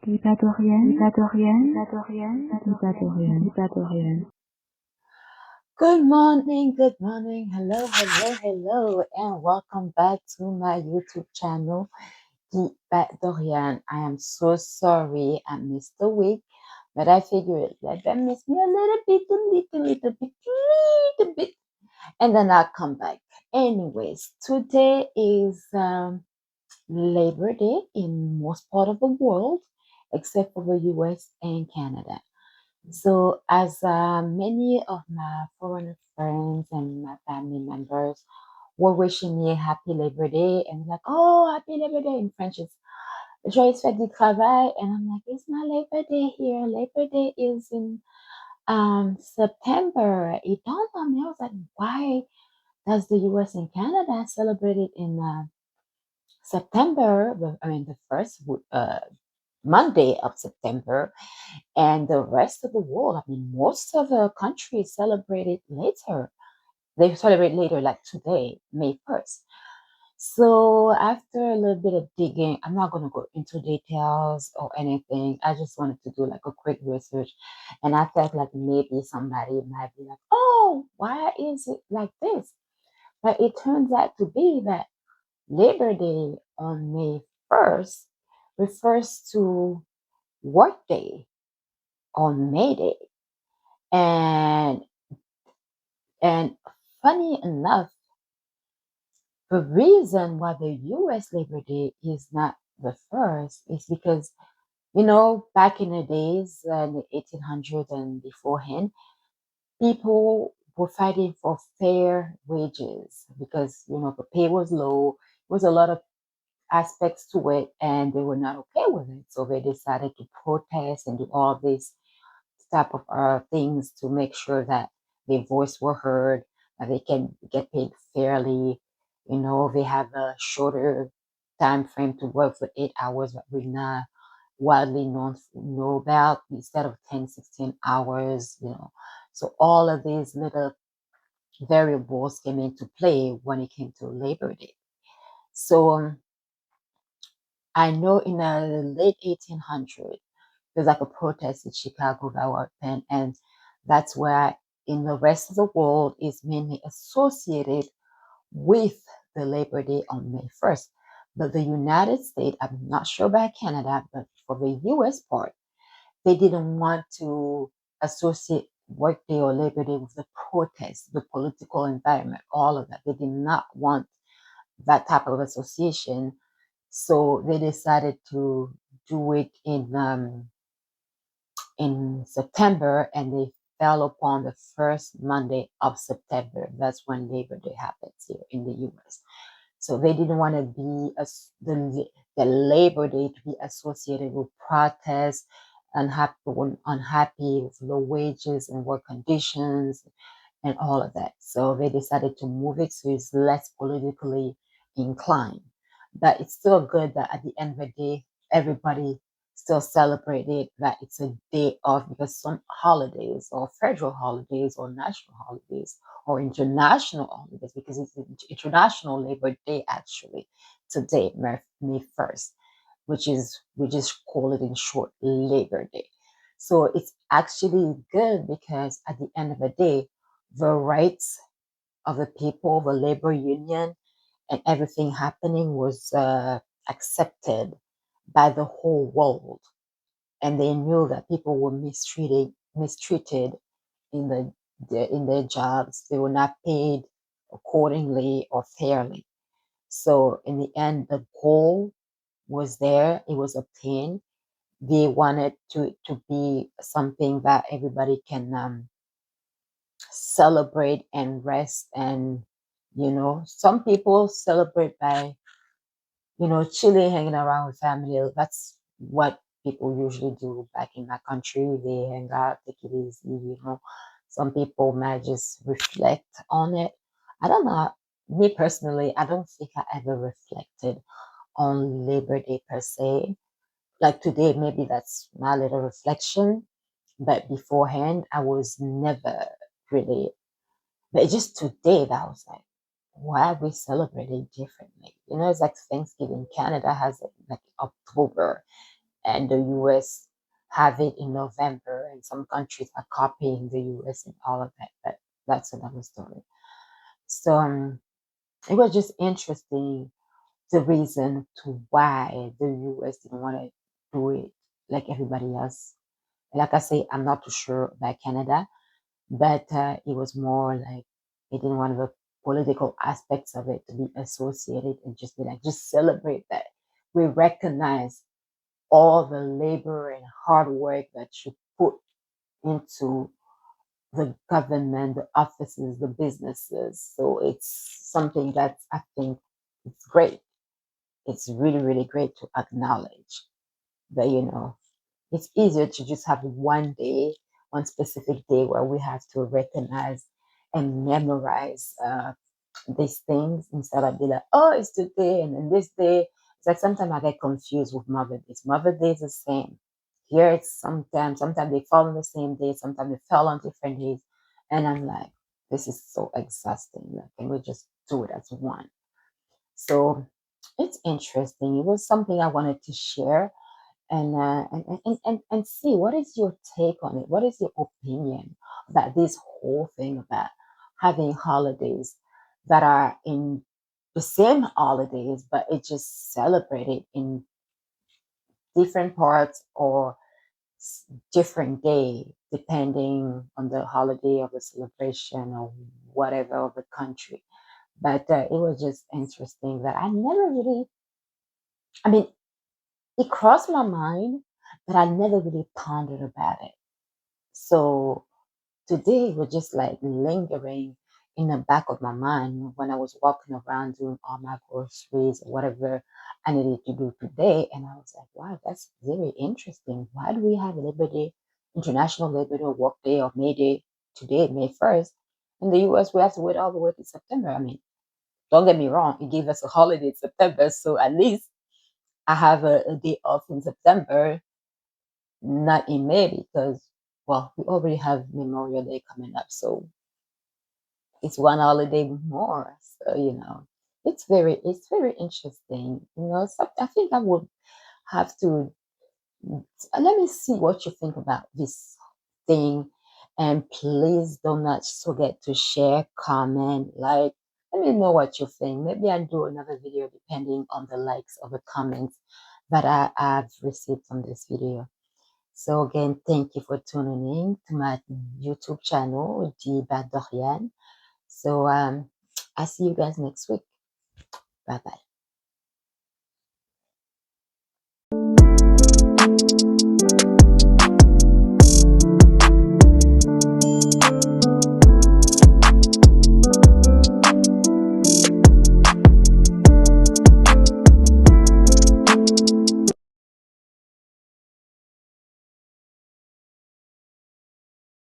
Doriane. Good morning, hello, and welcome back to my YouTube channel, Doriane. I am so sorry I missed a week, but I figured let them miss me a little bit, and then I'll come back. Anyways, today is Labor Day in most part of the world, except for the US and Canada. So, as many of my foreign friends and my family members were wishing me a happy Labor Day and like, oh, happy Labor Day in French is Joyeux Fête du Travail. And I'm like, it's not Labor Day here. Labor Day is in September. It dawned on me. I was like, why does the US and Canada celebrate it in September? I mean, the first Monday of September, and the rest of the world, I mean, most of the countries celebrate it later. They celebrate later, like today, May 1st. So after a little bit of digging, I'm not going to go into details or anything. I just wanted to do like a quick research. And I felt like maybe somebody might be like, oh, why is it like this? But it turns out to be that Labor Day on May 1st refers to Work Day on May Day. And and funny enough, the reason why the US Labor Day is not the first is because, back in the days, in the 1800s and beforehand, people were fighting for fair wages because, the pay was low. There was a lot of aspects to it, and they were not okay with it. So they decided to protest and do all these type of things to make sure that their voice were heard, that they can get paid fairly. They have a shorter time frame to work for 8 hours, but we now widely know about instead of 10, 16 hours. So all of these little variables came into play when it came to Labor Day. So I know in the late 1800s, there's like a protest in Chicago that happened, and that's where in the rest of the world is mainly associated with the Labor Day on May 1st. But the United States, I'm not sure about Canada, but for the US part, they didn't want to associate Workday or Labor Day with the protest, the political environment, all of that. They did not want that type of association. So they decided to do it in September, and they fell upon the first Monday of September. That's when Labor Day happens here in the US. So they didn't want to be the Labor Day to be associated with protests, unhappy with low wages and work conditions and all of that. So they decided to move it so it's less politically inclined. But it's still good that at the end of the day, everybody still celebrated that it's a day off, because some holidays or federal holidays or national holidays or international holidays, because it's International Labor Day actually today, May 1st, which is, we just call it in short Labor Day. So it's actually good because at the end of the day, the rights of the people, the labor union, and everything happening was accepted by the whole world. And they knew that people were mistreated in in their jobs. They were not paid accordingly or fairly. So in the end, the goal was there. It was obtained. They wanted to be something that everybody can celebrate and rest. And some people celebrate by chilling, hanging around with family. That's what people usually do back in my country. They hang out, take it easy. Some people might just reflect on it. I don't know. Me personally, I don't think I ever reflected on Labor Day per se. Like today, maybe that's my little reflection. But beforehand, I was never really. But just today, that I was like, why are we celebrating differently? It's like Thanksgiving. Canada has it like October, and the US have it in November, and some countries are copying the US and all of that. But that's another story. So it was just interesting the reason to why the US didn't want to do it like everybody else. Like I say, I'm not too sure about Canada, but it was more like they didn't want the political aspects of it to be associated and just be like, just celebrate that. We recognize all the labor and hard work that you put into the government, the offices, the businesses. So it's something that I think it's great. It's really, really great to acknowledge that, it's easier to just have one day, one specific day where we have to recognize and memorize these things instead of be like, oh, it's today and then this day. It's like sometimes I get confused with Mother Day. Mother Day is the same. Here it's sometimes they fall on the same day, sometimes they fell on different days. And I'm like, this is so exhausting. Like, can we just do it as one? So it's interesting. It was something I wanted to share and see what is your take on it? What is your opinion about this whole thing about having holidays that are in the same holidays, but it just celebrated in different parts or different day, depending on the holiday or the celebration or whatever of the country. But it was just interesting that I never really, I mean, it crossed my mind, but I never really pondered about it. So today was just like lingering in the back of my mind when I was walking around doing all my groceries or whatever I needed to do today. And I was like, wow, that's very interesting. Why do we have Labor Day, International Labor Day, Work Day, or May Day today, May 1st? In the US, we have to wait all the way to September. I mean, don't get me wrong, it gave us a holiday in September. So at least I have a day off in September, not in May because, well, we already have Memorial Day coming up. So it's one holiday more. So, it's very interesting. So I think I would have to let me see what you think about this thing. And please do not forget to share, comment, like. Let me know what you think. Maybe I'll do another video depending on the likes or the comments that I've received from this video. So again, thank you for tuning in to my YouTube channel, Doriane. So I see you guys next week. Bye bye.